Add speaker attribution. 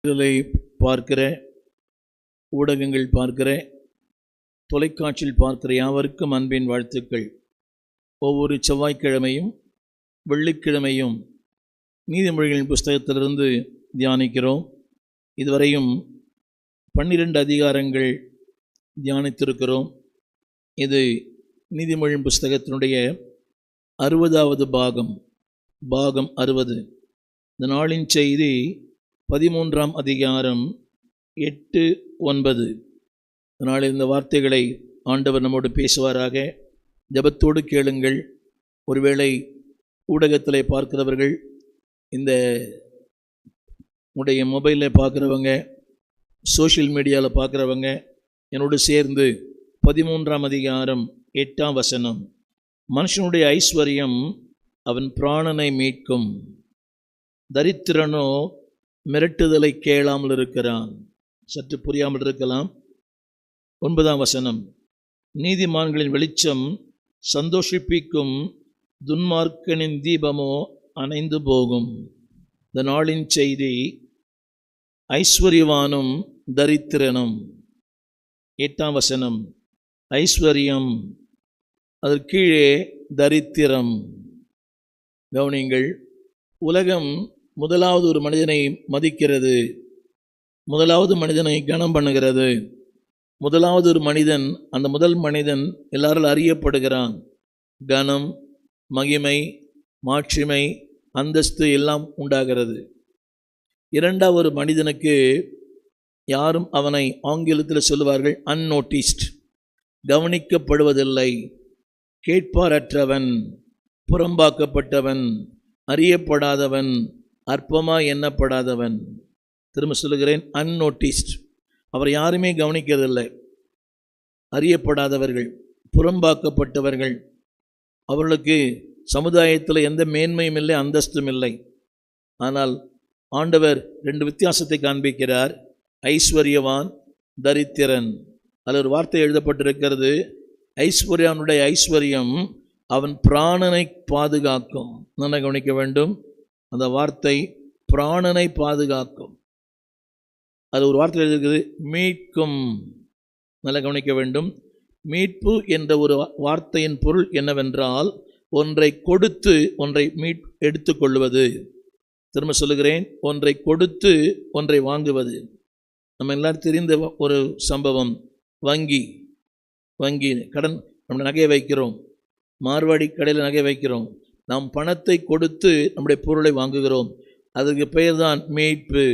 Speaker 1: இதில் பார்க்கிற ஊடகங்கள் பார்க்கிற தொலைக்காட்சியில் பார்க்கிற யாவருக்கும் அன்பின் வாழ்த்துக்கள். ஒவ்வொரு செவ்வாய்க்கிழமையும் வெள்ளிக்கிழமையும் நீதிமொழிகளின் புஸ்தகத்திலிருந்து தியானிக்கிறோம். இதுவரையும் 12 அதிகாரங்கள் தியானித்திருக்கிறோம். இது நீதிமொழியின் புஸ்தகத்தினுடைய 60வது பாகம் 60. இந்த நாளின் செய்தி 13ஆம் அதிகாரம் 8-9. இதனால் இந்த வார்த்தைகளை ஆண்டவர் நம்மோடு பேசுவாராக. ஜெபத்தோடு கேளுங்கள். ஒருவேளை ஊடகத்தில் பார்க்கிறவர்கள், இந்த உடைய மொபைலில் பார்க்குறவங்க, சோஷியல் மீடியாவில் பார்க்குறவங்க என்னோடு சேர்ந்து 13ஆம் அதிகாரம் 8ஆம் வசனம். மனுஷனுடைய ஐஸ்வர்யம் அவன் பிராணனை மீட்கும், தரித்திரனோ மிரட்டுதலை கேளாமல் இருக்கிறான். சற்று புரியாமல் இருக்கலாம். 9ஆம் வசனம். நீதிமான்களின் வெளிச்சம் சந்தோஷிப்பிக்கும், துன்மார்க்கனின் தீபமோ அணைந்து போகும். இந்த நாளின் செய்தி ஐஸ்வர்யவானும் தரித்திரனும். 8ஆம் வசனம். ஐஸ்வர்யம், அதற்கு கீழே தரித்திரம். கவனிங்கள். உலகம் முதலாவது ஒரு மனிதனை மதிக்கிறது, முதலாவது மனிதனை கனம் பண்ணுகிறது. முதலாவது ஒரு மனிதன், அந்த முதல் மனிதன் எல்லாரால் அறியப்படுகிறான். கனம், மகிமை, மாட்சிமை, அந்தஸ்து எல்லாம் உண்டாகிறது. இரண்டாவது ஒரு மனிதனுக்கு யாரும் அவனை ஆங்கிலத்தில் சொல்லுவார்கள் அன்னோட்டிஸ்ட், கவனிக்கப்படுவதில்லை, கேட்பாரற்றவன், புறம்பாக்கப்பட்டவன், அறியப்படாதவன், அற்பமாக எண்ணப்படாதவன். திரும்ப சொல்லுகிறேன், அன்னோட்டிஸ்ட். அவர் யாருமே கவனிக்கிறதில்லை. அறியப்படாதவர்கள், புறம்பாக்கப்பட்டவர்கள். அவர்களுக்கு சமுதாயத்தில் எந்த மேன்மையும் இல்லை, அந்தஸ்தும் இல்லை. ஆனால் ஆண்டவர் 2 வித்தியாசத்தை காண்பிக்கிறார். ஐஸ்வர்யவான், தரித்திரன். அதில் ஒரு வார்த்தை எழுதப்பட்டிருக்கிறது, ஐஸ்வர்யானுடைய ஐஸ்வர்யம் அவன் பிராணனை பாதுகாக்கும். நல்லா கவனிக்க வேண்டும். அந்த வார்த்தை பிராணனை பாதுகாக்கும். அது ஒரு வார்த்தை எழுதியிருக்குது, மீட்கும். நல்லா கவனிக்க வேண்டும். மீட்பு என்ற ஒரு வார்த்தையின் பொருள் என்னவென்றால், ஒன்றை கொடுத்து ஒன்றை எடுத்துக்கொள்வது. திரும்ப சொல்லுகிறேன், ஒன்றை கொடுத்து ஒன்றை வாங்குவது. நம்ம எல்லாரும் தெரிந்த ஒரு சம்பவம். வங்கி கடன், நம்ம நகையை வைக்கிறோம், மார்வாடி கடையில் நகை வைக்கிறோம். நாம் பணத்தை கொடுத்து நம்முடைய பொருளை வாங்குகிறோம். அதுக்கு பெயர் தான் மீட்பு.